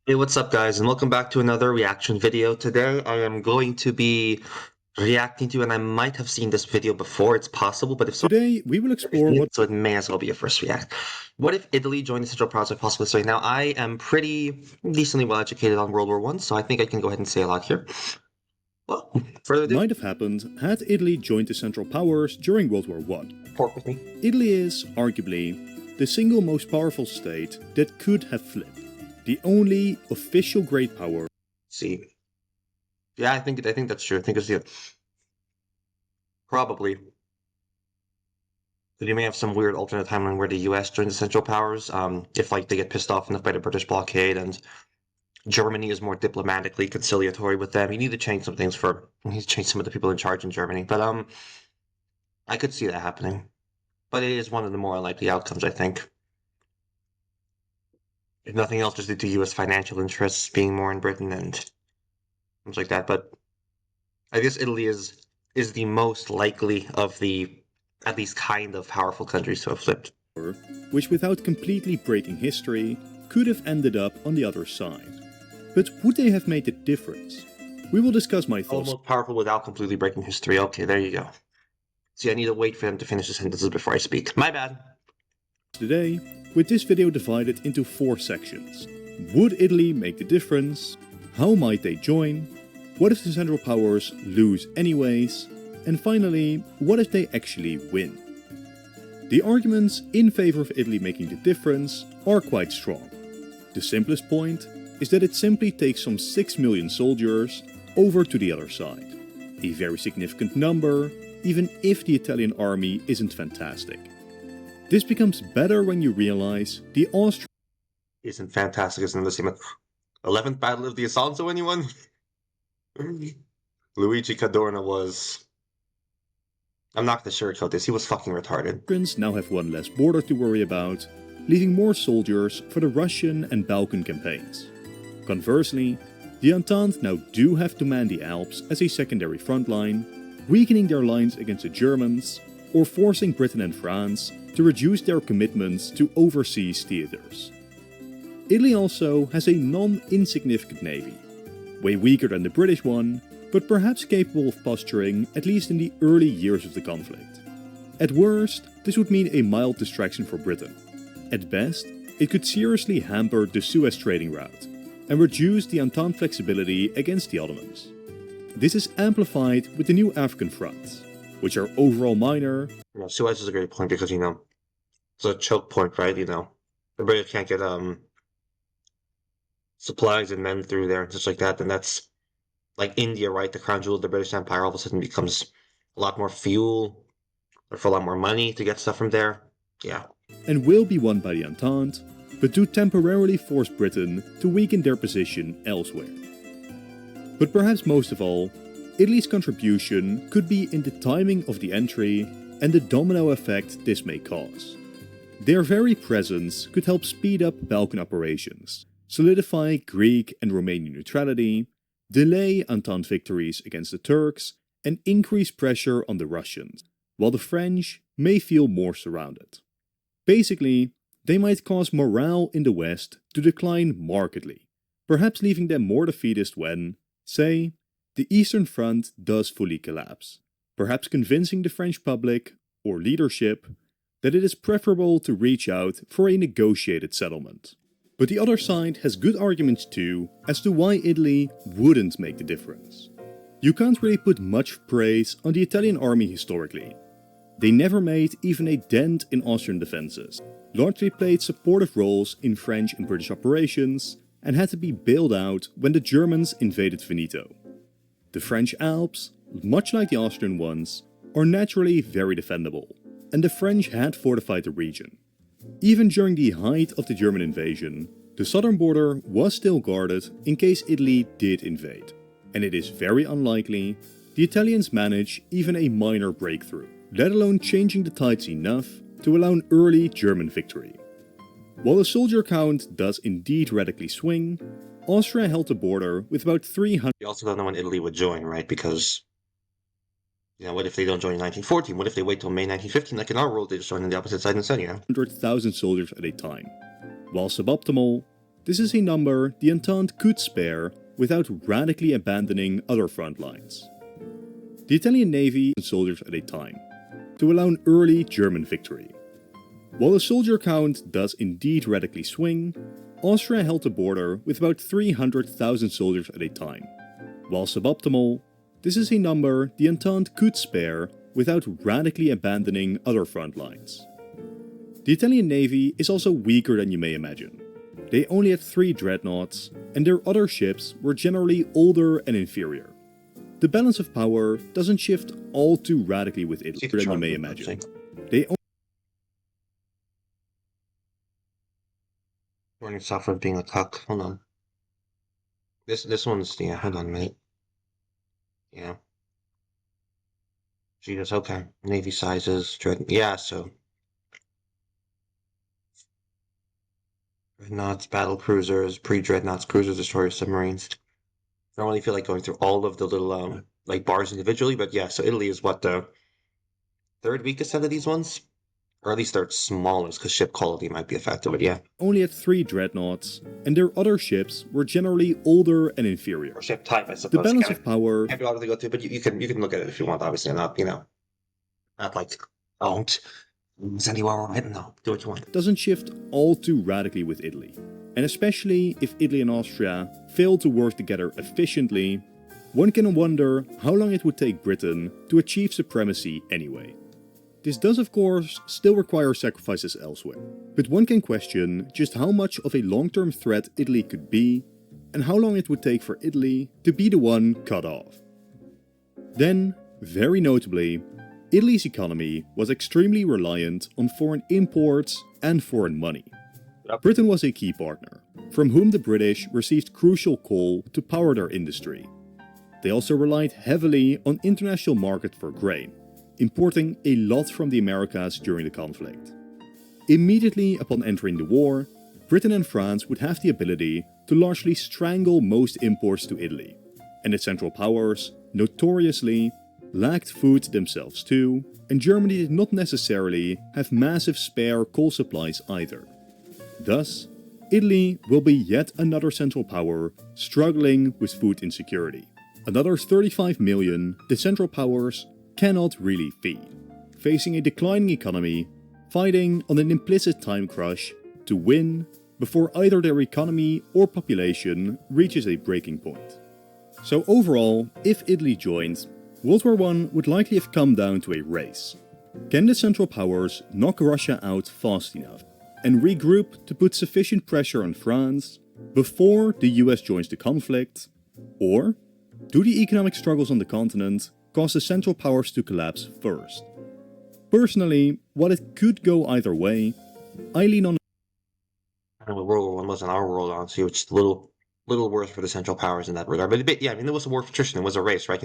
Hey, what's up, guys, and welcome back to another reaction video. Today, I am going to be reacting to, and I might have seen this video before, it's possible, but if so, Today, we will explore what so it may as well be a first react. What if Italy joined the Central Powers of possible history? Now, I am pretty decently well educated on World War One, so I think I can go ahead and say a lot here. Well, further ado, might have happened had Italy joined the Central Powers during World War I. pork with me. Italy is, arguably, the single most powerful state that could have flipped. The only official great power. See, yeah, I think that's true. I think it's the probably. You may have some weird alternate timeline where the U.S. joins the Central Powers, if like they get pissed off enough by the British blockade, and Germany is more diplomatically conciliatory with them. You need to change some things you need to change some of the people in charge in Germany. But I could see that happening. But it is one of the more unlikely outcomes, I think. If nothing else, just due to U.S. financial interests being more in Britain and things like that. But I guess Italy is the most likely of the at least kind of powerful countries to have flipped. Which, without completely breaking history, could have ended up on the other side. But would they have made a difference? We will discuss my thoughts. Almost powerful without completely breaking history. Okay, there you go. See, I need to wait for them to finish the sentences before I speak. My bad. Today, with this video divided into 4 sections. Would Italy make the difference? How might they join? What if the Central Powers lose anyways? And finally, what if they actually win? The arguments in favor of Italy making the difference are quite strong. The simplest point is that it simply takes some 6 million soldiers over to the other side. A very significant number, even if the Italian army isn't fantastic. This becomes better when you realize the Austrians isn't fantastic, isn't the same 11th Battle of the Isonzo, anyone? Luigi Cadorna was... I'm not gonna sugarcoat this, he was fucking retarded. now have one less border to worry about, leaving more soldiers for the Russian and Balkan campaigns. Conversely, the Entente now do have to man the Alps as a secondary front line, weakening their lines against the Germans, or forcing Britain and France to reduce their commitments to overseas theaters. Italy also has a non-insignificant navy, way weaker than the British one, but perhaps capable of posturing at least in the early years of the conflict. At worst, this would mean a mild distraction for Britain. At best, it could seriously hamper the Suez trading route and reduce the Entente flexibility against the Ottomans. This is amplified with the new African fronts, which are overall minor. Suez is a great point because, it's a choke point, right? The British can't get supplies and men through there and such like that, then that's like India, right? The crown jewel of the British Empire all of a sudden becomes a lot more fuel, or for a lot more money to get stuff from there. Yeah. And will be won by the Entente, but do temporarily force Britain to weaken their position elsewhere. But perhaps most of all, Italy's contribution could be in the timing of the entry and the domino effect this may cause. Their very presence could help speed up Balkan operations, solidify Greek and Romanian neutrality, delay Entente victories against the Turks, and increase pressure on the Russians, while the French may feel more surrounded. Basically, they might cause morale in the West to decline markedly, perhaps leaving them more defeatist when, say, the Eastern Front does fully collapse, perhaps convincing the French public, or leadership, that it is preferable to reach out for a negotiated settlement. But the other side has good arguments too as to why Italy wouldn't make the difference. You can't really put much praise on the Italian army historically. They never made even a dent in Austrian defenses, largely played supportive roles in French and British operations, and had to be bailed out when the Germans invaded Veneto. The French Alps, much like the Austrian ones, are naturally very defendable, and the French had fortified the region. Even during the height of the German invasion, the southern border was still guarded in case Italy did invade, and it is very unlikely the Italians manage even a minor breakthrough, let alone changing the tides enough to allow an early German victory. While the soldier count does indeed radically swing, Austria held the border with about 300. You also don't know when Italy would join, right? Because, what if they don't join in 1914? What if they wait till May 1915? Like in our world, they just join on the opposite side instead, 100,000 soldiers at a time. While suboptimal, This is a number the Entente could spare without radically abandoning other front lines. The Italian Navy sent soldiers at a time, to allow an early German victory. While the soldier count does indeed radically swing, Austria held the border with about 300,000 soldiers at a time. While suboptimal, this is a number the Entente could spare without radically abandoning other front lines. The Italian Navy is also weaker than you may imagine. They only had 3 dreadnoughts, and their other ships were generally older and inferior. The balance of power doesn't shift all too radically with Italy than you may imagine. They Learning software being a cuck. Hold on. This one's, yeah, hold on a minute. Yeah. Jesus, okay. Navy sizes, yeah, so dreadnoughts, battle cruisers, pre-dreadnoughts, cruisers, destroyers, submarines. I don't really feel like going through all of the little like bars individually, but yeah, so Italy is what, the third weakest out of these ones? Or at least third smallest, because ship quality might be affected, but yeah. only had 3 dreadnoughts, and their other ships were generally older and inferior. Or ship type, I suppose. The balance of power Can't be able to go through, but you can look at it if you want, obviously, not, not like, don't. Is anywhere right? No, do what you want. doesn't shift all too radically with Italy. And especially if Italy and Austria fail to work together efficiently, one can wonder how long it would take Britain to achieve supremacy anyway. This does of course still require sacrifices elsewhere, but one can question just how much of a long-term threat Italy could be, and how long it would take for Italy to be the one cut off. Then, very notably, Italy's economy was extremely reliant on foreign imports and foreign money. Britain was a key partner, from whom the British received crucial coal to power their industry. They also relied heavily on international market for grain, importing a lot from the Americas during the conflict. Immediately upon entering the war, Britain and France would have the ability to largely strangle most imports to Italy, and the Central Powers, notoriously, lacked food themselves too, and Germany did not necessarily have massive spare coal supplies either. Thus, Italy will be yet another Central Power struggling with food insecurity. Another 35 million the Central Powers cannot really feed, facing a declining economy, fighting on an implicit time crush to win before either their economy or population reaches a breaking point. So overall, if Italy joined, World War I would likely have come down to a race. Can the Central Powers knock Russia out fast enough and regroup to put sufficient pressure on France before the US joins the conflict? Or do the economic struggles on the continent cause the Central Powers to collapse first? Personally, while it could go either way, I lean on World War I wasn't our world, honestly, which is a little worse for the Central Powers in that regard. But yeah, I mean, there was a war for attrition. It was a race, right?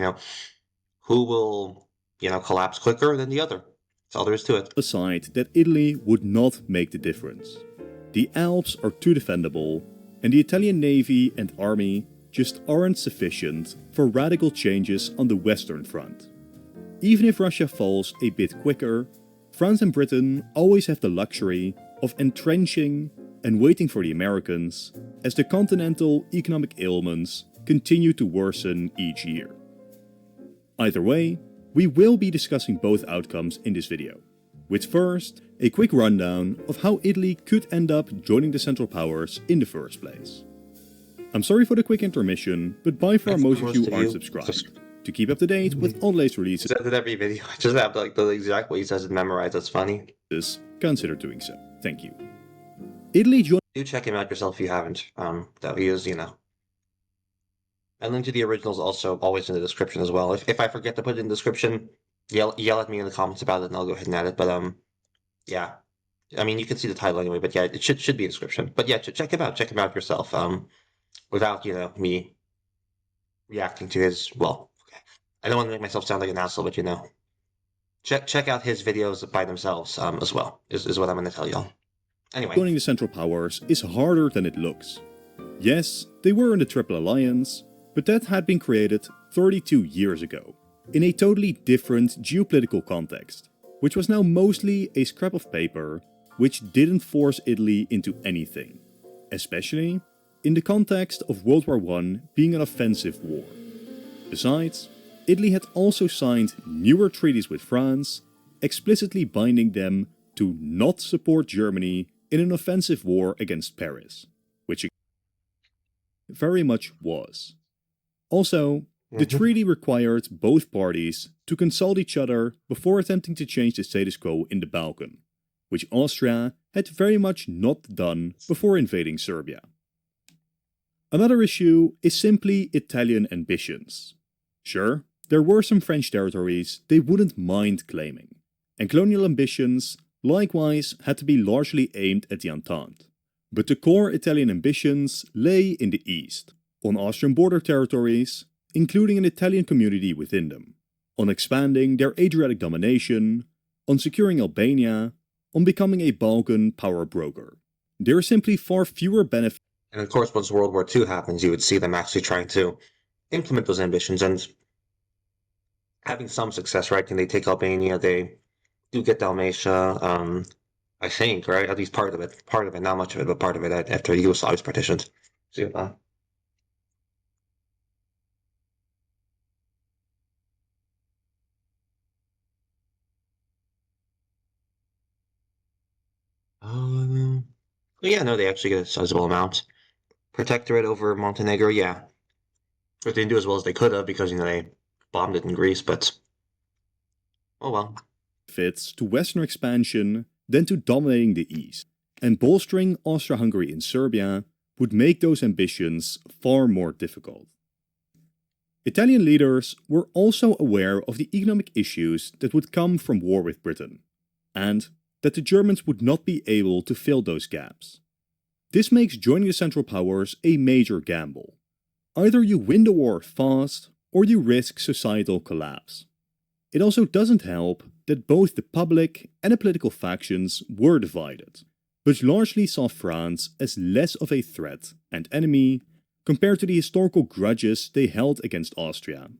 Who will, collapse quicker than the other? That's all there is to it. the side that Italy would not make the difference. The Alps are too defendable, and the Italian Navy and Army just aren't sufficient for radical changes on the Western Front. Even if Russia falls a bit quicker, France and Britain always have the luxury of entrenching and waiting for the Americans as the continental economic ailments continue to worsen each year. Either way, we will be discussing both outcomes in this video, with first a quick rundown of how Italy could end up joining the Central Powers in the first place. I'm sorry for the quick intermission, but by far most of you aren't subscribed. To keep up to date with all the latest releases, Is that in every video? I just have the exact way he says it memorized. That's funny. consider doing so. Thank you. Italy joined Do check him out yourself if you haven't. That he is, And link to the originals also always in the description as well. If I forget to put it in the description, yell at me in the comments about it and I'll go ahead and add it. But yeah. I mean, you can see the title anyway, but yeah, it should be in the description. But yeah, check him out. Check him out yourself. Without, me reacting to his, well, okay. I don't want to make myself sound like an asshole, but check out his videos by themselves as well, is what I'm going to tell y'all. Anyway. joining the Central Powers is harder than it looks. Yes, they were in the Triple Alliance, but that had been created 32 years ago, in a totally different geopolitical context, which was now mostly a scrap of paper which didn't force Italy into anything, especially in the context of World War I being an offensive war. Besides, Italy had also signed newer treaties with France, explicitly binding them to not support Germany in an offensive war against Paris, which it very much was. Also, the treaty required both parties to consult each other before attempting to change the status quo in the Balkan, which Austria had very much not done before invading Serbia. Another issue is simply Italian ambitions. Sure, there were some French territories they wouldn't mind claiming, and colonial ambitions likewise had to be largely aimed at the Entente. But the core Italian ambitions lay in the east, on Austrian border territories, including an Italian community within them, on expanding their Adriatic domination, on securing Albania, on becoming a Balkan power broker. There are simply far fewer benefits. And of course, once World War II happens, you would see them actually trying to implement those ambitions and having some success, right? And they take Albania, they do get Dalmatia, I think, right? At least part of it, not much of it, but part of it after Yugoslavia was partitioned. See that? Yeah, no, they actually get a sizable amount. Protectorate over Montenegro, yeah. But they didn't do as well as they could have because, they bombed it in Greece, but oh well. Fits to Western expansion than to dominating the East, and bolstering Austro-Hungary in Serbia would make those ambitions far more difficult. Italian leaders were also aware of the economic issues that would come from war with Britain, and that the Germans would not be able to fill those gaps. This makes joining the Central Powers a major gamble. Either you win the war fast, or you risk societal collapse. It also doesn't help that both the public and the political factions were divided, which largely saw France as less of a threat and enemy compared to the historical grudges they held against Austria.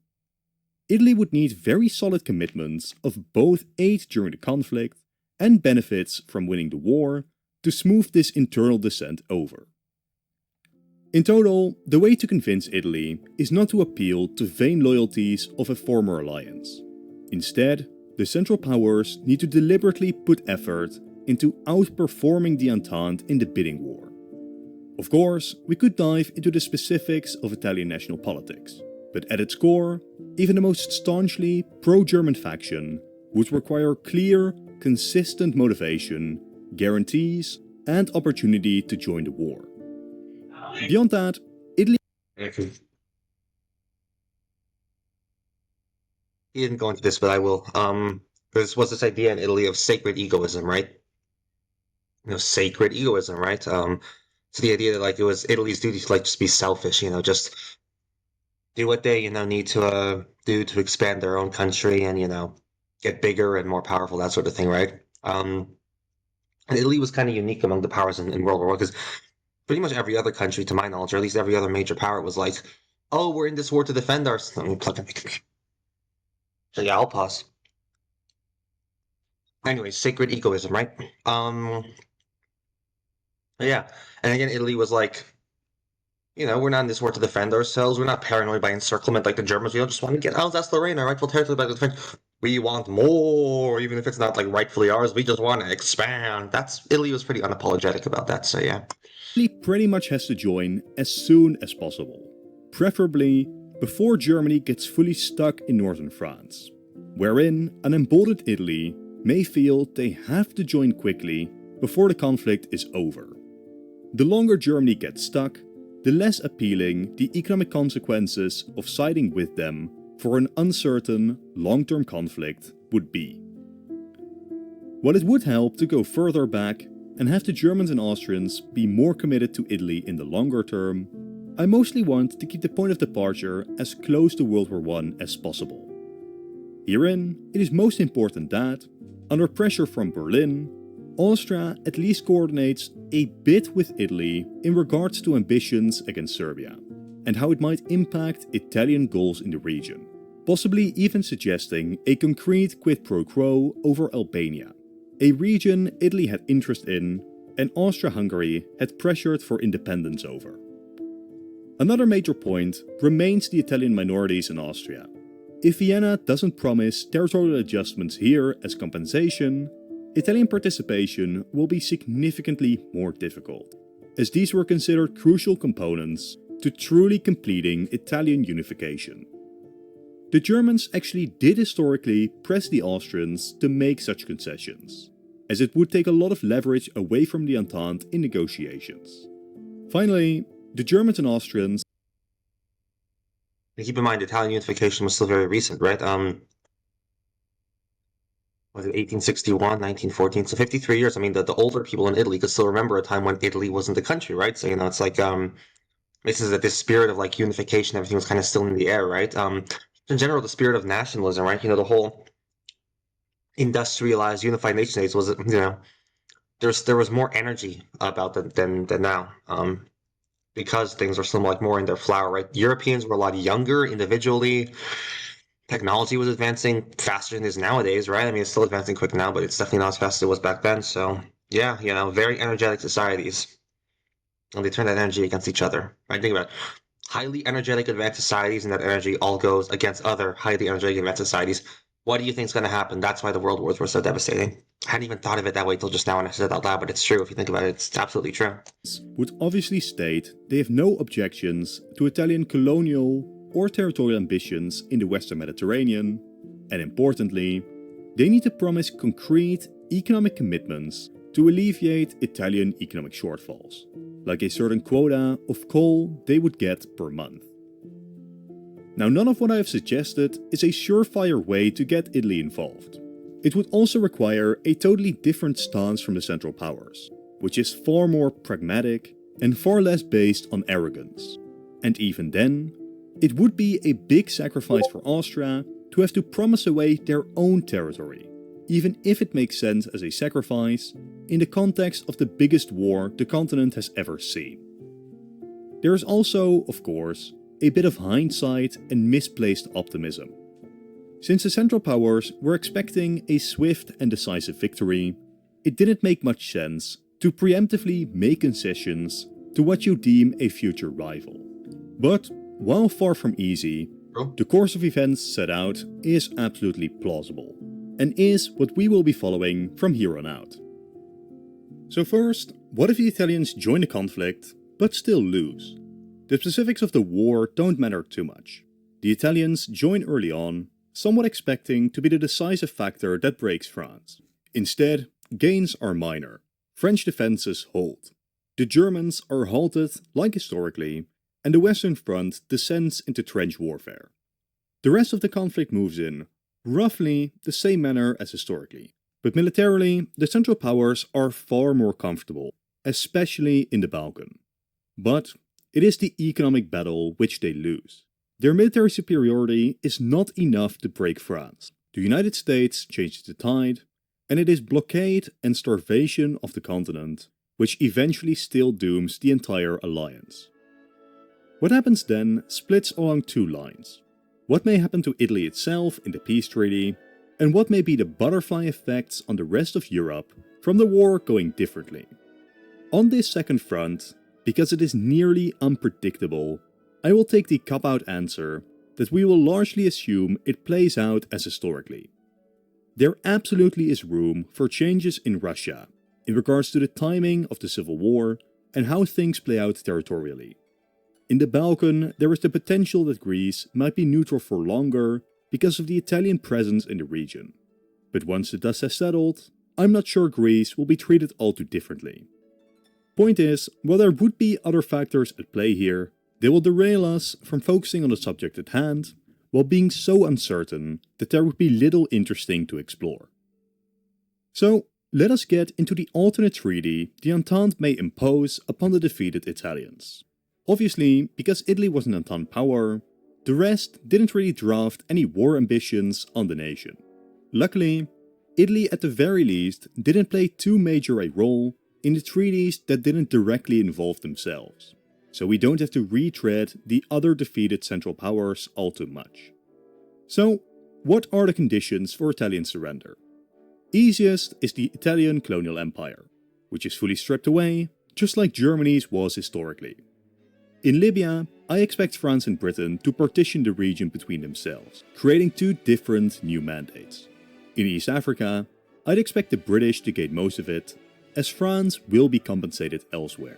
Italy would need very solid commitments of both aid during the conflict and benefits from winning the war to smooth this internal descent over. In total, the way to convince Italy is not to appeal to vain loyalties of a former alliance. Instead, the Central Powers need to deliberately put effort into outperforming the Entente in the bidding war. Of course, we could dive into the specifics of Italian national politics, but at its core, even the most staunchly pro-German faction would require clear, consistent motivation, guarantees, and opportunity to join the war. Beyond that, Italy... He didn't go into this, but I will. There was this idea in Italy of sacred egoism, right? Sacred egoism, right? So the idea that it was Italy's duty to just be selfish, just do what they need to do to expand their own country and get bigger and more powerful, that sort of thing, right? And Italy was kind of unique among the powers in World War I because pretty much every other country, to my knowledge, or at least every other major power, was like, "Oh, we're in this war to defend ourselves." Let me plug in. So yeah, I'll pause. Anyway, sacred egoism, right? Yeah, and again, Italy was like, we're not in this war to defend ourselves. We're not paranoid by encirclement like the Germans. We don't just want to get Alsace-Lorraine, our rightful territory by the defense. We want more, even if it's not rightfully ours. We just want to expand. Italy was pretty unapologetic about that. So yeah, Italy pretty much has to join as soon as possible, preferably before Germany gets fully stuck in northern France, wherein an emboldened Italy may feel they have to join quickly before the conflict is over. The longer Germany gets stuck, the less appealing the economic consequences of siding with them for an uncertain, long-term conflict would be. While it would help to go further back and have the Germans and Austrians be more committed to Italy in the longer term, I mostly want to keep the point of departure as close to World War I as possible. Herein, it is most important that, under pressure from Berlin, Austria at least coordinates a bit with Italy in regards to ambitions against Serbia, and how it might impact Italian goals in the region, possibly even suggesting a concrete quid pro quo over Albania, a region Italy had interest in and Austria-Hungary had pressured for independence over. Another major point remains the Italian minorities in Austria. If Vienna doesn't promise territorial adjustments here as compensation, Italian participation will be significantly more difficult, as these were considered crucial components to truly completing Italian unification. The Germans actually did historically press the Austrians to make such concessions, as it would take a lot of leverage away from the Entente in negotiations. Finally, the Germans and Austrians. Keep in mind, Italian unification was still very recent, right? Was it 1861, 1914? So 53 years. I mean, the older people in Italy could still remember a time when Italy wasn't a country, right? So, it's like, this spirit of like unification, everything was kind of still in the air, right? In general, the spirit of nationalism, right? The whole industrialized, unified nation states was, there was more energy about it than now. Because things are still like more in their flower, right? Europeans were a lot younger individually. Technology was advancing faster than it is nowadays, right? I mean, it's still advancing quick now, but it's definitely not as fast as it was back then. So, yeah, very energetic societies. And they turn that energy against each other, right? Think about it. Highly energetic advanced societies, and that energy all goes against other highly energetic advanced societies. What do you think is going to happen? That's why the world wars were so devastating. I hadn't even thought of it that way till just now when I said it out loud, but it's true. If you think about it, it's absolutely true. Would obviously state they have no objections to Italian colonial or territorial ambitions in the Western Mediterranean, and importantly, they need to promise concrete economic commitments to alleviate Italian economic shortfalls, like a certain quota of coal they would get per month. Now, none of what I have suggested is a surefire way to get Italy involved. It would also require a totally different stance from the Central Powers, which is far more pragmatic and far less based on arrogance. And even then, it would be a big sacrifice for Austria to have to promise away their own territory, even if it makes sense as a sacrifice in the context of the biggest war the continent has ever seen. There is also, of course, a bit of hindsight and misplaced optimism. Since the Central Powers were expecting a swift and decisive victory, it didn't make much sense to preemptively make concessions to what you deem a future rival. But, while far from easy, the course of events set out is absolutely plausible, and is what we will be following from here on out. So first, what if the Italians join the conflict, but still lose? The specifics of the war don't matter too much. The Italians join early on, somewhat expecting to be the decisive factor that breaks France. Instead, gains are minor. French defenses hold. The Germans are halted, like historically, and the Western Front descends into trench warfare. The rest of the conflict moves in, roughly the same manner as historically, but militarily, the Central Powers are far more comfortable, especially in the Balkan. But it is the economic battle which they lose. Their military superiority is not enough to break France. The United States changes the tide, and it is blockade and starvation of the continent which eventually still dooms the entire alliance. What happens then splits along two lines. What may happen to Italy itself in the peace treaty, and what may be the butterfly effects on the rest of Europe from the war going differently. On this second front, because it is nearly unpredictable, I will take the cop-out answer that we will largely assume it plays out as historically. There absolutely is room for changes in Russia in regards to the timing of the civil war and how things play out territorially. In the Balkan, there is the potential that Greece might be neutral for longer because of the Italian presence in the region. But once the dust has settled, I'm not sure Greece will be treated all too differently. Point is, while there would be other factors at play here, they will derail us from focusing on the subject at hand, while being so uncertain that there would be little interesting to explore. So, let us get into the alternate treaty the Entente may impose upon the defeated Italians. Obviously, because Italy was an Entente power, the rest didn't really draft any war ambitions on the nation. Luckily, Italy at the very least didn't play too major a role in the treaties that didn't directly involve themselves, so we don't have to retread the other defeated Central Powers all too much. So, what are the conditions for Italian surrender? Easiest is the Italian colonial empire, which is fully stripped away, just like Germany's was historically. In Libya, I expect France and Britain to partition the region between themselves, creating two different new mandates. In East Africa, I'd expect the British to gain most of it, as France will be compensated elsewhere.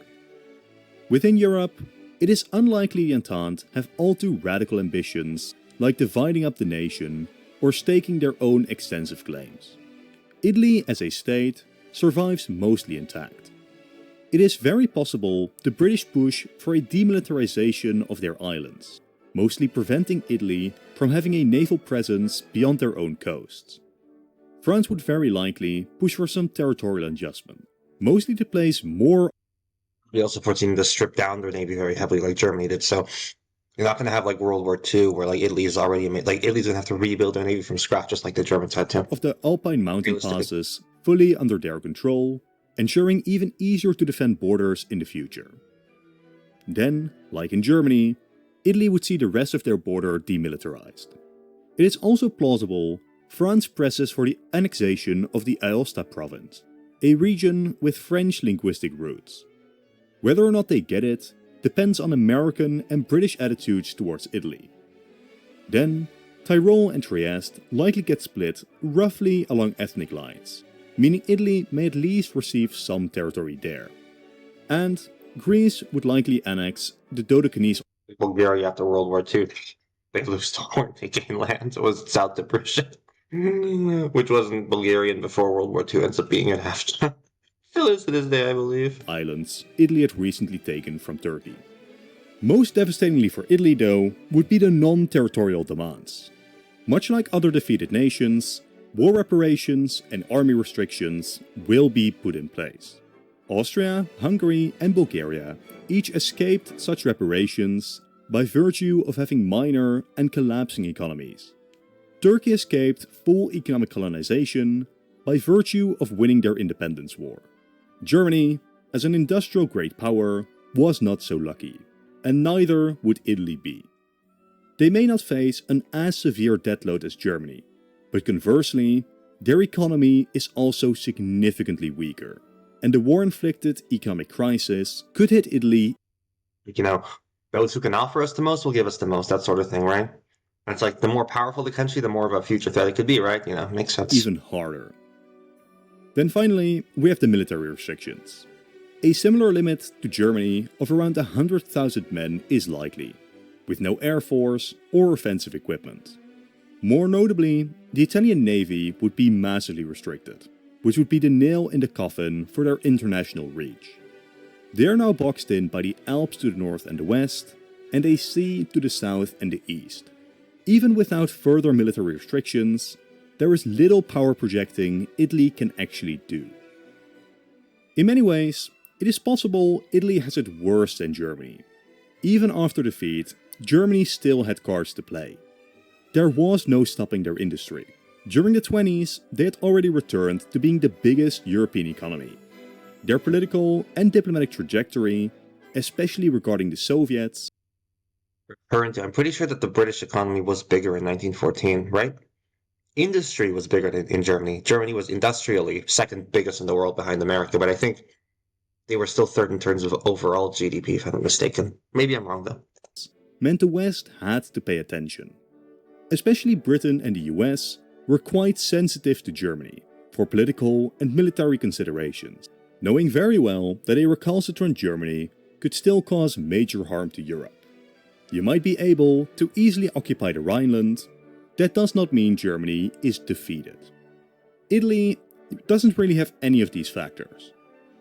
Within Europe, it is unlikely the Entente have all too radical ambitions like dividing up the nation or staking their own extensive claims. Italy as a state survives mostly intact. It is very possible the British push for a demilitarization of their islands, mostly preventing Italy from having a naval presence beyond their own coasts. France would very likely push for some territorial adjustment, mostly to place more. We also foreseen to strip down their navy very heavily, like Germany did. So you're not going to have like World War II, where like Italy is already like Italy's going to have to rebuild their navy from scratch, just like the Germans had to. Of the Alpine mountain passes fully under their control, ensuring even easier to defend borders in the future. Then, like in Germany, Italy would see the rest of their border demilitarized. It is also plausible France presses for the annexation of the Aosta province, a region with French linguistic roots. Whether or not they get it depends on American and British attitudes towards Italy. Then, Tyrol and Trieste likely get split roughly along ethnic lines, meaning Italy may at least receive some territory there. And Greece would likely annex the Dodecanese. Bulgaria after World War II, they lose the war, they gain land. It was South Depression, which wasn't Bulgarian before World War II, ends up being it after. Still is to this day, I believe. Islands Italy had recently taken from Turkey. Most devastatingly for Italy, though, would be the non-territorial demands. Much like other defeated nations, war reparations and army restrictions will be put in place. Austria, Hungary and Bulgaria each escaped such reparations by virtue of having minor and collapsing economies. Turkey escaped full economic colonization by virtue of winning their independence war. Germany, as an industrial great power, was not so lucky, and neither would Italy be. They may not face an as severe debt load as Germany, but conversely, their economy is also significantly weaker, and the war-inflicted economic crisis could hit Italy. You know, those who can offer us the most will give us the most, that sort of thing, right? And it's like the more powerful the country, the more of a future threat it could be, right? Makes sense. Even harder. Then finally, we have the military restrictions. A similar limit to Germany of around 100,000 men is likely, with no air force or offensive equipment. More notably, the Italian Navy would be massively restricted, which would be the nail in the coffin for their international reach. They are now boxed in by the Alps to the north and the west, and a sea to the south and the east. Even without further military restrictions, there is little power projecting Italy can actually do. In many ways, it is possible Italy has it worse than Germany. Even after defeat, Germany still had cards to play. There was no stopping their industry. During the 20s, they had already returned to being the biggest European economy. Their political and diplomatic trajectory, especially regarding the Soviets. I'm pretty sure that the British economy was bigger in 1914, right? Industry was bigger in Germany. Germany was industrially second biggest in the world behind America, but I think they were still third in terms of overall GDP, if I'm not mistaken. Maybe I'm wrong, though. Meant the West had to pay attention. Especially Britain and the US were quite sensitive to Germany for political and military considerations, knowing very well that a recalcitrant Germany could still cause major harm to Europe. You might be able to easily occupy the Rhineland. That does not mean Germany is defeated. Italy doesn't really have any of these factors.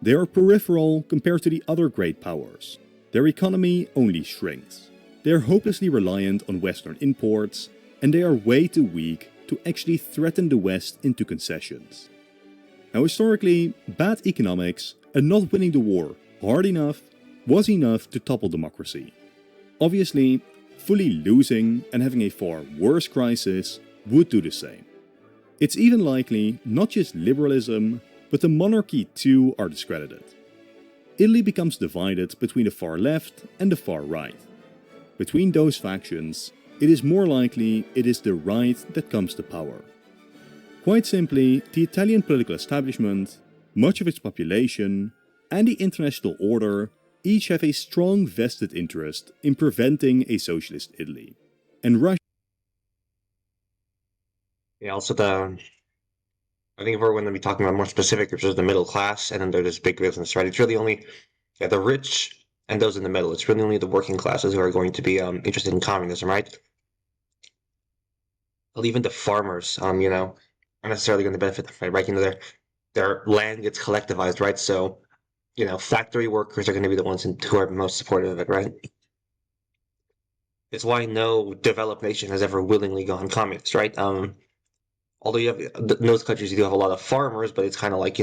They are peripheral compared to the other great powers. Their economy only shrinks. They are hopelessly reliant on Western imports, and they are way too weak to actually threaten the West into concessions. Now historically, bad economics and not winning the war hard enough was enough to topple democracy. Obviously, fully losing and having a far worse crisis would do the same. It's even likely not just liberalism, but the monarchy too are discredited. Italy becomes divided between the far left and the far right. Between those factions, it is more likely it is the right that comes to power. Quite simply, the Italian political establishment, much of its population, and the international order each have a strong vested interest in preventing a socialist Italy. And Russia Yeah, also I think if we're going to be talking about more specific groups, there's the middle class, and then there's this big business, right? It's really only the rich and those in the middle. It's really only the working classes who are going to be interested in communism, right? Well, even the farmers, aren't necessarily going to benefit from it, right? Their land gets collectivized, right? So, factory workers are going to be the ones who are most supportive of it, right? It's why no developed nation has ever willingly gone communist, right? Although you have in those countries, you do have a lot of farmers, but it's kind of like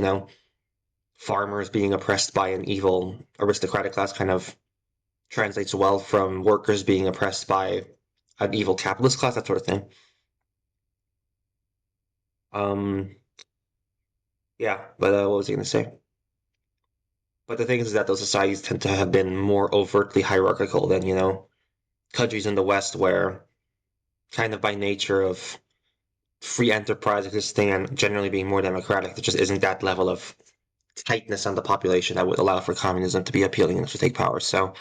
farmers being oppressed by an evil aristocratic class kind of translates well from workers being oppressed by an evil capitalist class, that sort of thing. Um, yeah, but what was I going to say? But the thing is that those societies tend to have been more overtly hierarchical than, countries in the West where kind of by nature of free enterprise existing and generally being more democratic, there just isn't that level of tightness on the population that would allow for communism to be appealing enough to take power. So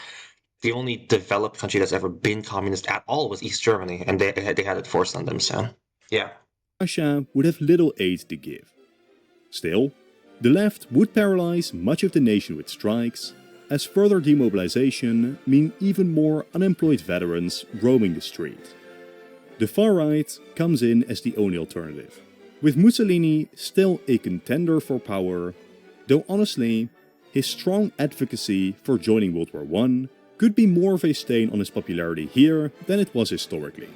the only developed country that's ever been communist at all was East Germany, and they had it forced on them. So yeah, would have little aid to give. Still, the left would paralyze much of the nation with strikes, as further demobilization mean even more unemployed veterans roaming the street. The far right comes in as the only alternative, with Mussolini still a contender for power, though honestly, his strong advocacy for joining World War I could be more of a stain on his popularity here than it was historically.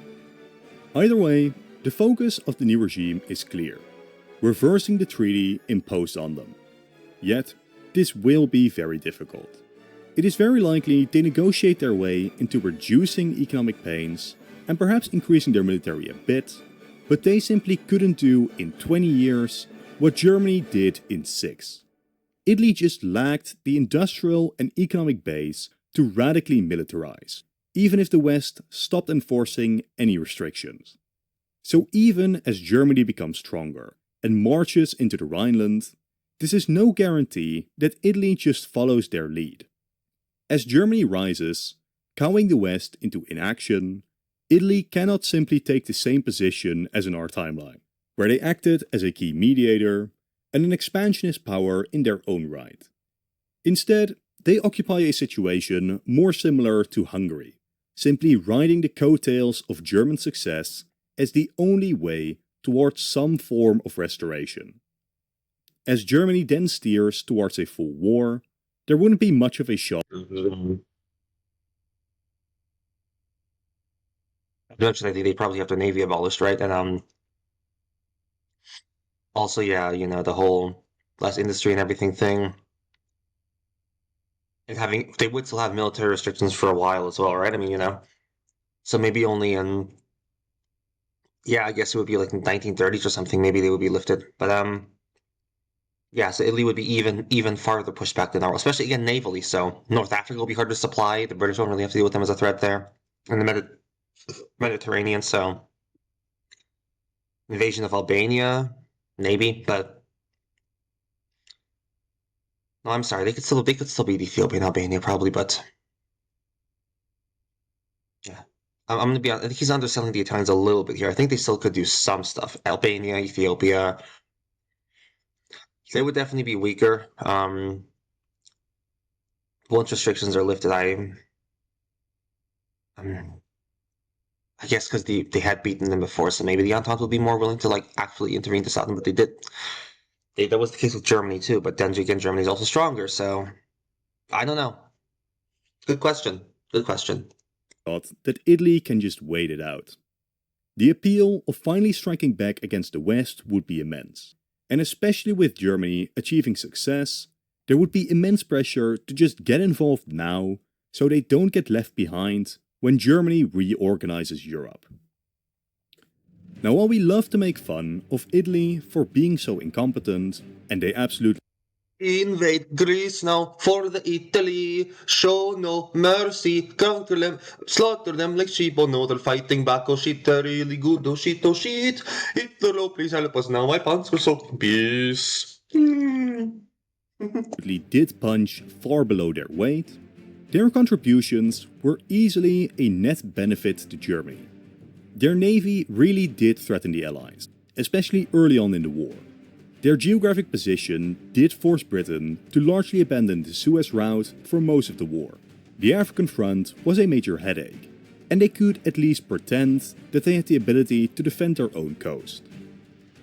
Either way, the focus of the new regime is clear: reversing the treaty imposed on them. Yet, this will be very difficult. It is very likely they negotiate their way into reducing economic pains and perhaps increasing their military a bit, but they simply couldn't do in 20 years what Germany did in 6. Italy just lacked the industrial and economic base to radically militarize, even if the West stopped enforcing any restrictions. So even as Germany becomes stronger and marches into the Rhineland, this is no guarantee that Italy just follows their lead. As Germany rises, cowing the West into inaction, Italy cannot simply take the same position as in our timeline, where they acted as a key mediator and an expansionist power in their own right. Instead, they occupy a situation more similar to Hungary, simply riding the coattails of German success as the only way towards some form of restoration. As Germany then steers towards a full war, there wouldn't be much of a shock. eventually they probably have their navy abolished, right? And also, yeah, the whole less industry and everything thing. And they would still have military restrictions for a while as well, right? I mean, so maybe only in, yeah, I guess it would be like in 1930s or something, maybe they would be lifted. But yeah, so Italy would be even farther pushed back than normal, especially again navally. So North Africa will be hard to supply. The British won't really have to deal with them as a threat there, and the Mediterranean. So invasion of Albania, maybe, but no, I'm sorry, they could still beat Ethiopia and Albania probably, but yeah. I'm gonna be honest, I think he's underselling the Italians a little bit here. I think they still could do some stuff. Albania, Ethiopia, they would definitely be weaker. Once restrictions are lifted, um, I guess because they had beaten them before, so maybe the Entente will be more willing to like actually intervene to stop them. But they did. That was the case with Germany too. But then again, Germany's also stronger, so I don't know. Good question. Good question. That Italy can just wait it out. The appeal of finally striking back against the West would be immense, and especially with Germany achieving success, there would be immense pressure to just get involved now so they don't get left behind when Germany reorganizes Europe. Now, while we love to make fun of Italy for being so incompetent, and they absolutely Invade Greece now for the Italy. Show no mercy. Conquer them, slaughter them like sheep. Oh no, they're fighting back. Oh shit, they're really good. Oh shit, oh shit. Hitler, oh please help us now. My pants are soaked in peace. did punch far below their weight, their contributions were easily a net benefit to Germany. Their navy really did threaten the Allies, especially early on in the war. Their geographic position did force Britain to largely abandon the Suez route for most of the war. The African front was a major headache, and they could at least pretend that they had the ability to defend their own coast.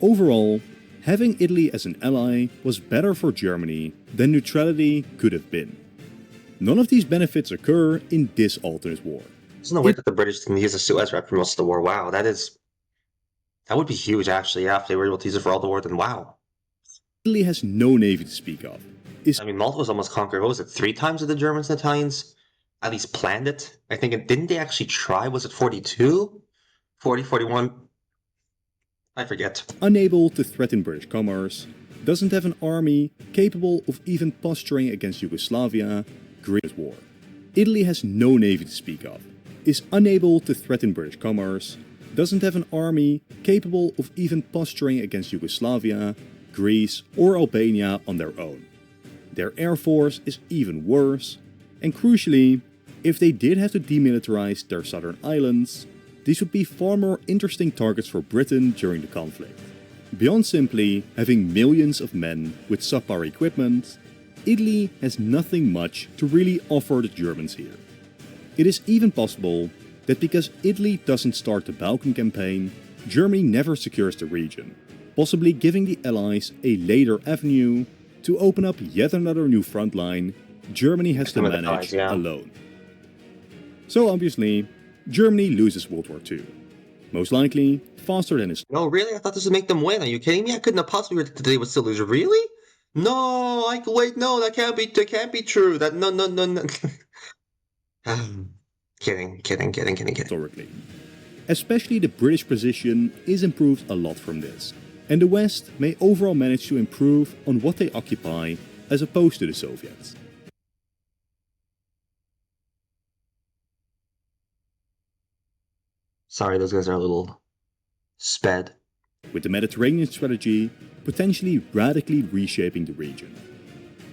Overall, having Italy as an ally was better for Germany than neutrality could have been. None of these benefits occur in this alternate war. Isn't it weird that the British didn't use the Suez route for most of the war? Wow, that would be huge actually. Yeah, if they were able to use it for all the war, then wow. Italy has no navy to speak of. I mean, Malta was almost conquered. What was it? 3 times that the Germans and Italians at least planned it. I think didn't they actually try? Was it 42, 40, 41? I forget. Unable to threaten British commerce, doesn't have an army capable of even posturing against Yugoslavia, Greece war. Italy has no navy to speak of, is unable to threaten British commerce, doesn't have an army capable of even posturing against Yugoslavia, Greece or Albania on their own. Their air force is even worse, and crucially, if they did have to demilitarize their southern islands, these would be far more interesting targets for Britain during the conflict. Beyond simply having millions of men with subpar equipment, Italy has nothing much to really offer the Germans here. It is even possible that because Italy doesn't start the Balkan campaign, Germany never secures the region, possibly giving the Allies a later avenue to open up yet another new front line Germany has to manage alone. So obviously, Germany loses World War II. Most likely, faster than its... No, really? I thought this would make them win. Are you kidding me? I couldn't have possibly read that they would still lose. Really? No, wait, no, that can't be true. No. Kidding. Historically. Especially the British position is improved a lot from this, and the West may overall manage to improve on what they occupy as opposed to the Soviets. Sorry, those guys are a little sped. With the Mediterranean strategy potentially radically reshaping the region.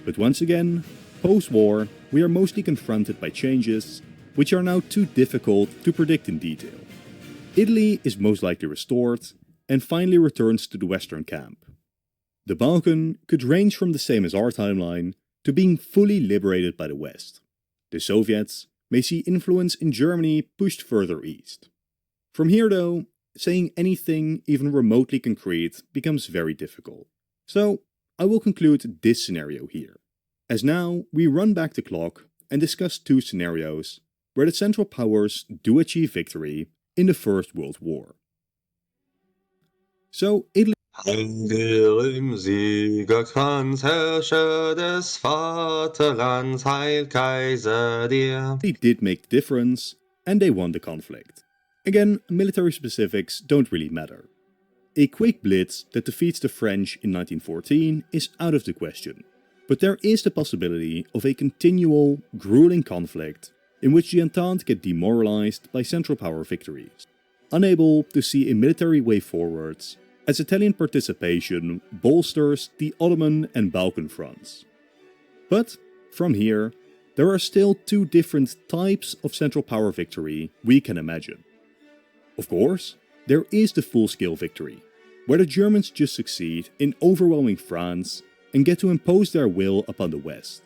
But once again, post-war, we are mostly confronted by changes which are now too difficult to predict in detail. Italy is most likely restored and finally returns to the Western camp. The Balkan could range from the same as our timeline to being fully liberated by the West. The Soviets may see influence in Germany pushed further east. From here though, saying anything even remotely concrete becomes very difficult. So I will conclude this scenario here, as now we run back the clock and discuss two scenarios where the Central Powers do achieve victory in the First World War. So Italy Im Siegerkranz herrsche des Vaterlands, Heil Kaiser dir. did make the difference, and they won the conflict. Again, military specifics don't really matter. A quick blitz that defeats the French in 1914 is out of the question, but there is the possibility of a continual, grueling conflict in which the Entente get demoralized by Central Power victories, unable to see a military way forwards, as Italian participation bolsters the Ottoman and Balkan fronts. But, from here, there are still two different types of Central Power victory we can imagine. Of course, there is the full-scale victory, where the Germans just succeed in overwhelming France and get to impose their will upon the West.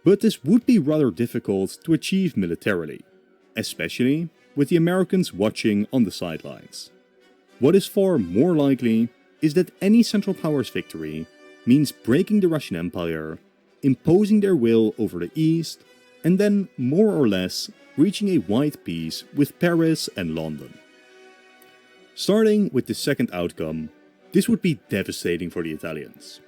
But this would be rather difficult to achieve militarily, especially with the Americans watching on the sidelines. What is far more likely is that any Central Powers victory means breaking the Russian Empire, imposing their will over the East, and then more or less reaching a wide peace with Paris and London. Starting with the second outcome, this would be devastating for the Italians.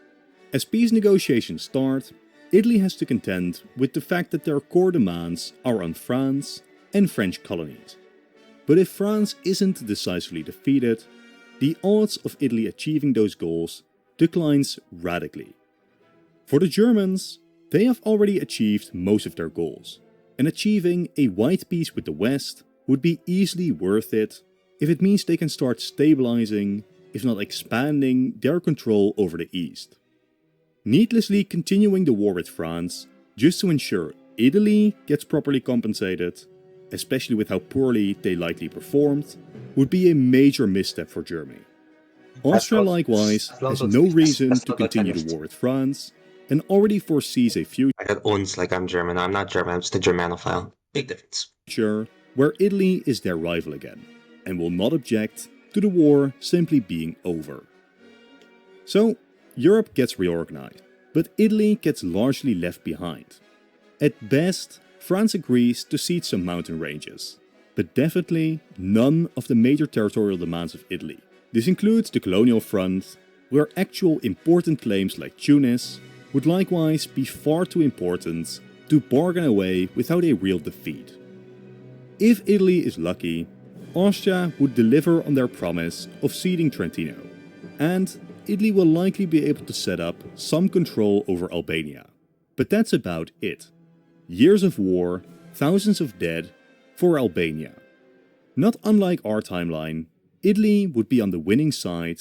As peace negotiations start, Italy has to contend with the fact that their core demands are on France and French colonies. But if France isn't decisively defeated, the odds of Italy achieving those goals declines radically. For the Germans, they have already achieved most of their goals, and achieving a wide peace with the West would be easily worth it if it means they can start stabilizing, if not expanding, their control over the East. Needlessly continuing the war with France just to ensure Italy gets properly compensated, especially with how poorly they likely performed, would be a major misstep for Germany. Austria, likewise, has no reason to continue the war with France and already foresees a I got uns like I'm German. I'm not German, I'm just a Germanophile. Big difference. future where Italy is their rival again and will not object to the war simply being over. So, Europe gets reorganized, but Italy gets largely left behind. At best, France agrees to cede some mountain ranges, but definitely none of the major territorial demands of Italy. This includes the colonial front, where actual important claims like Tunis would likewise be far too important to bargain away without a real defeat. If Italy is lucky, Austria would deliver on their promise of ceding Trentino, and Italy will likely be able to set up some control over Albania. But that's about it. Years of war, thousands of dead for Albania. Not unlike our timeline, Italy would be on the winning side,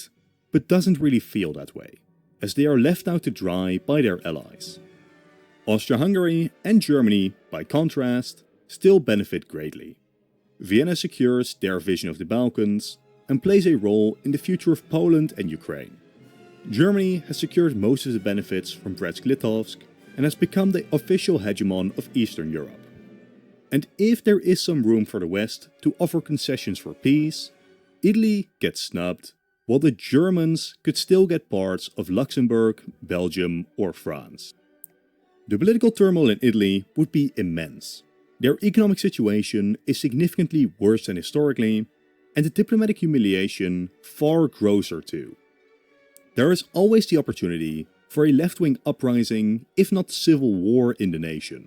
but doesn't really feel that way, as they are left out to dry by their allies. Austria-Hungary and Germany, by contrast, still benefit greatly. Vienna secures their vision of the Balkans and plays a role in the future of Poland and Ukraine. Germany has secured most of the benefits from Brest-Litovsk and has become the official hegemon of Eastern Europe. And if there is some room for the West to offer concessions for peace, Italy gets snubbed, while the Germans could still get parts of Luxembourg, Belgium or France. The political turmoil in Italy would be immense. Their economic situation is significantly worse than historically, and the diplomatic humiliation far grosser too. There is always the opportunity for a left-wing uprising, if not civil war in the nation,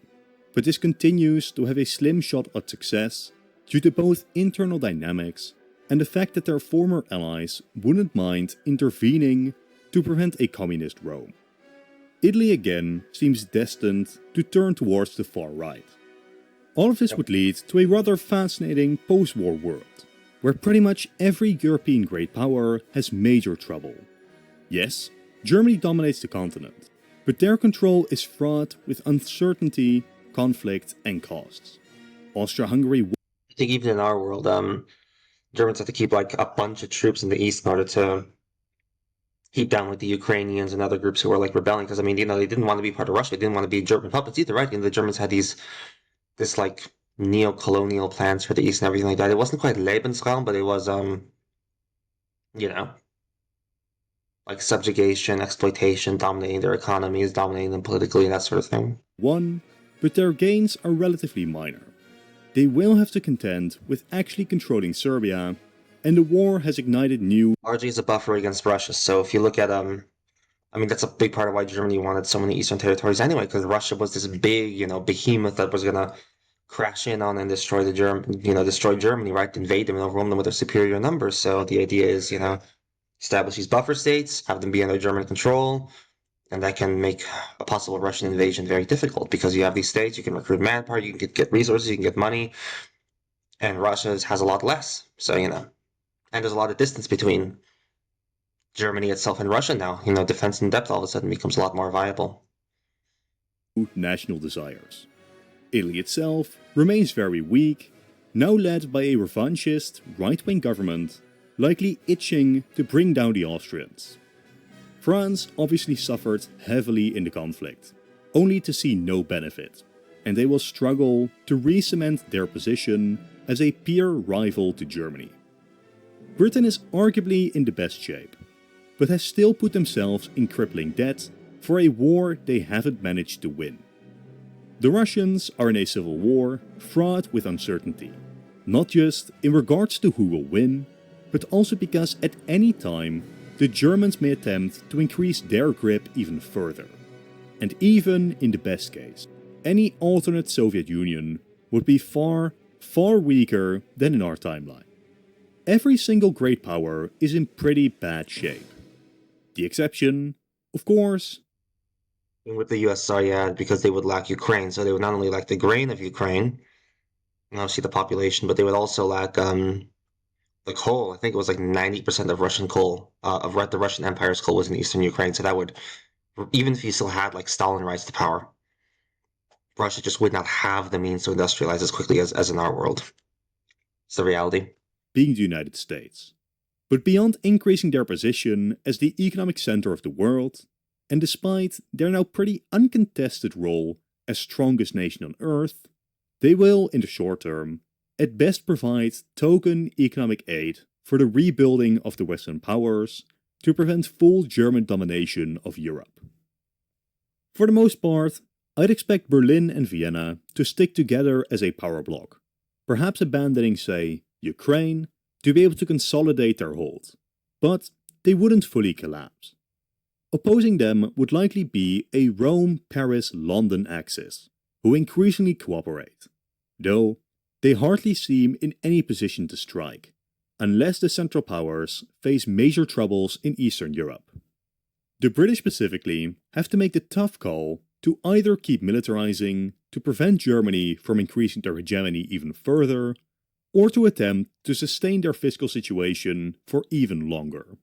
but this continues to have a slim shot at success due to both internal dynamics and the fact that their former allies wouldn't mind intervening to prevent a communist Rome. Italy again seems destined to turn towards the far right. All of this would lead to a rather fascinating post-war world, where pretty much every European great power has major trouble. Yes, Germany dominates the continent, but their control is fraught with uncertainty, conflict and costs. Austria-Hungary I think even in our world, Germans have to keep like a bunch of troops in the east in order to keep down like the Ukrainians and other groups who are like rebelling. Because I mean, they didn't want to be part of Russia. They didn't want to be German puppets either, right? The Germans had this like neo-colonial plans for the east and everything like that. It wasn't quite Lebensraum, but it was you know, like subjugation, exploitation, dominating their economies, dominating them politically, and that sort of thing. won, but their gains are relatively minor. They will have to contend with actually controlling Serbia, and the war has ignited new Largely as a buffer against Russia. So if you look at I mean that's a big part of why Germany wanted so many eastern territories anyway, because Russia was this big, behemoth that was gonna crash in on and destroy destroy Germany, right? Invade them and overwhelm them with their superior numbers. So the idea is, establish these buffer states, have them be under German control, and that can make a possible Russian invasion very difficult because you have these states, you can recruit manpower, you can get resources, you can get money, and Russia has a lot less. So, and there's a lot of distance between Germany itself and Russia now. Defense in depth all of a sudden becomes a lot more viable. national desires. Italy itself remains very weak, now led by a revanchist right-wing government, likely itching to bring down the Austrians. France obviously suffered heavily in the conflict, only to see no benefit, and they will struggle to re-cement their position as a peer rival to Germany. Britain is arguably in the best shape, but has still put themselves in crippling debt for a war they haven't managed to win. The Russians are in a civil war fraught with uncertainty, not just in regards to who will win, but also because at any time the Germans may attempt to increase their grip even further. And even in the best case, any alternate Soviet Union would be far, far weaker than in our timeline. Every single great power is in pretty bad shape. The exception, of course, With the USSR, yeah, because they would lack Ukraine, so they would not only lack the grain of Ukraine, and obviously the population, but they would also lack the coal. I think it was like 90% of Russian coal, the Russian Empire's coal was in eastern Ukraine. So that would, even if you still had like Stalin rise to power, Russia just would not have the means to industrialize as quickly as in our world. It's the reality. being the United States. But beyond increasing their position as the economic center of the world, and despite their now pretty uncontested role as strongest nation on Earth, they will, in the short term, at best provide token economic aid for the rebuilding of the Western powers to prevent full German domination of Europe. For the most part, I'd expect Berlin and Vienna to stick together as a power bloc, perhaps abandoning, say, Ukraine to be able to consolidate their hold, but they wouldn't fully collapse. Opposing them would likely be a Rome-Paris-London axis, who increasingly cooperate, though they hardly seem in any position to strike, unless the Central Powers face major troubles in Eastern Europe. The British specifically have to make the tough call to either keep militarizing to prevent Germany from increasing their hegemony even further, or to attempt to sustain their fiscal situation for even longer.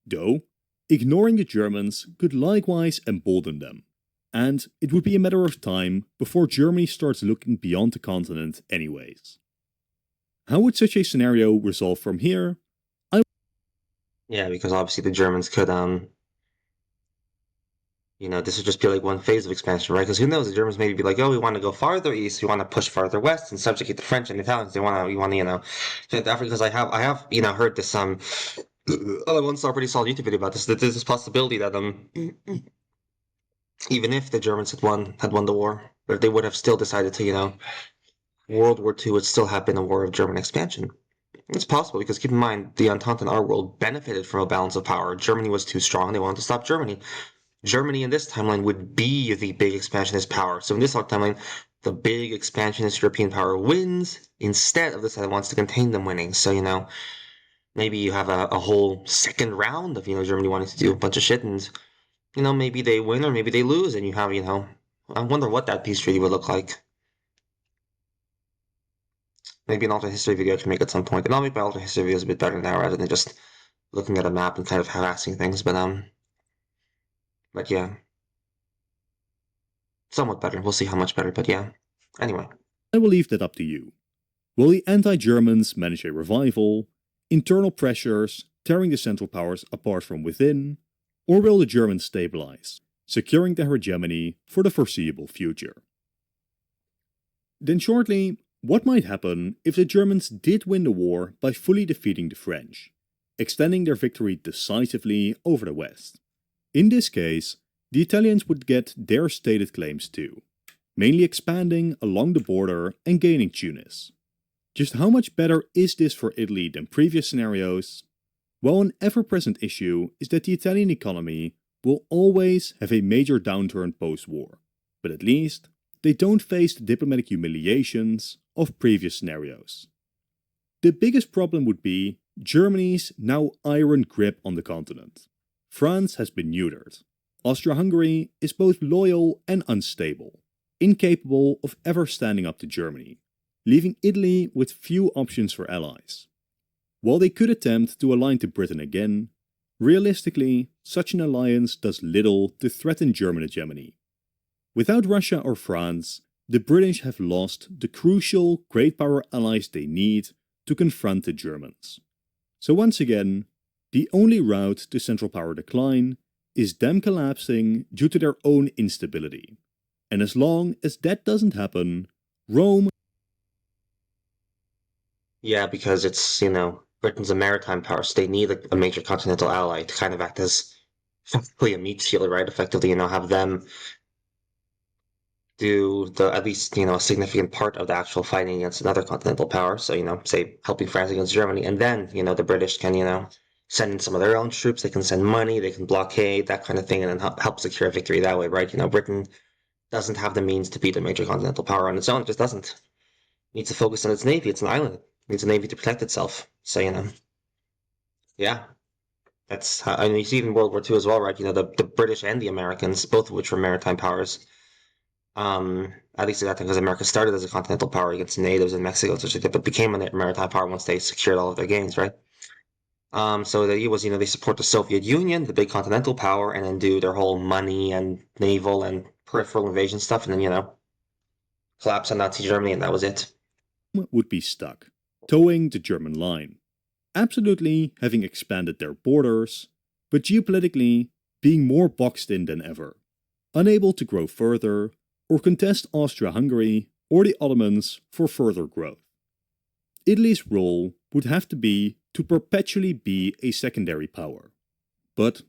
Though, ignoring the Germans could likewise embolden them, and it would be a matter of time before Germany starts looking beyond the continent anyways. How would such a scenario resolve from here? Yeah, because obviously the Germans could, this would just be like one phase of expansion, right? Because who knows, the Germans maybe be like, oh, we want to go farther east, we want to push farther west and subjugate the French and the Italians. We want to, because I have, heard this, I once saw a pretty solid YouTube video about this, that there's this possibility that, even if the Germans had won the war, they would have still decided to, World War II would still have been a war of German expansion. It's possible because keep in mind, the Entente in our world benefited from a balance of power. Germany was too strong, they wanted to stop Germany. Germany in this timeline would be the big expansionist power. So in this timeline, the big expansionist European power wins instead of the side that wants to contain them winning. So, maybe you have a whole second round of, Germany wanting to do a bunch of shit and, maybe they win or maybe they lose and you have, I wonder what that peace treaty would look like. Maybe an alternate history video I can make at some point. And I'll make my alternate history videos a bit better now rather than just looking at a map and kind of harassing things. But yeah. Somewhat better. We'll see how much better, but yeah. Anyway. I will leave that up to you. Will the anti-Germans manage a revival, internal pressures tearing the Central Powers apart from within, or will the Germans stabilize, securing their hegemony for the foreseeable future? Then shortly, what might happen if the Germans did win the war by fully defeating the French, extending their victory decisively over the West? In this case, the Italians would get their stated claims too, mainly expanding along the border and gaining Tunis. Just how much better is this for Italy than previous scenarios? Well, an ever-present issue is that the Italian economy will always have a major downturn post-war, but at least they don't face the diplomatic humiliations of previous scenarios. The biggest problem would be Germany's now iron grip on the continent. France has been neutered. Austria-Hungary is both loyal and unstable, incapable of ever standing up to Germany, leaving Italy with few options for allies. While they could attempt to align to Britain again, realistically, such an alliance does little to threaten German hegemony. Without Russia or France, the British have lost the crucial great power allies they need to confront the Germans. So once again, the only route to Central Power decline is them collapsing due to their own instability. And as long as that doesn't happen, Rome... Yeah, because it's, Britain's a maritime power, so they need a major continental ally to kind of act as effectively a meat shield, right? Effectively, have them do at least, a significant part of the actual fighting against another continental power. So, say helping France against Germany. And then, the British can, send in some of their own troops. They can send money, they can blockade, that kind of thing, and then help secure a victory that way, right? Britain doesn't have the means to beat a major continental power on its own. It just doesn't. It needs to focus on its navy. It's an island. It needs a navy to protect itself. So, yeah. That's how, you see it in World War II as well, right? The British and the Americans, both of which were maritime powers, at least at that time, because America started as a continental power against natives in Mexico, such like that, but became a maritime power once they secured all of their gains, right? So the idea was, they support the Soviet Union, the big continental power, and then do their whole money and naval and peripheral invasion stuff, and then, collapse on Nazi Germany, and that was it. Would be stuck, towing the German line, absolutely having expanded their borders, but geopolitically being more boxed in than ever, unable to grow further or contest Austria-Hungary or the Ottomans for further growth. Italy's role would have to be to perpetually be a secondary power. But,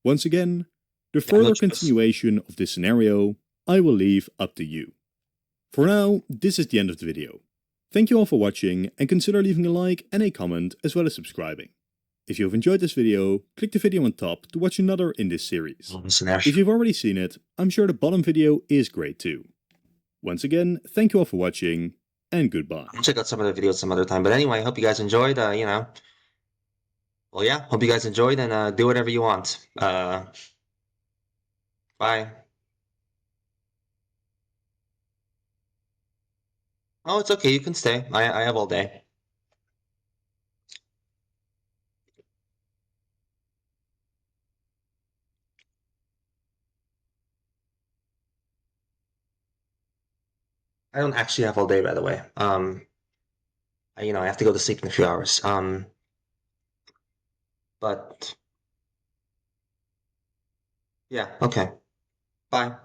once again, the further continuation of this scenario I will leave up to you. For now, this is the end of the video. Thank you all for watching, and consider leaving a like and a comment as well as subscribing. If you have enjoyed this video, click the video on top to watch another in this series. If you've already seen it, I'm sure the bottom video is great too. Once again, thank you all for watching, and goodbye. I'll check out some of the videos some other time. But anyway, hope you guys enjoyed, well, yeah, hope you guys enjoyed, and do whatever you want. Bye. Oh, it's okay. You can stay. I have all day. I don't actually have all day, by the way. I have to go to sleep in a few hours. But yeah, okay. Bye.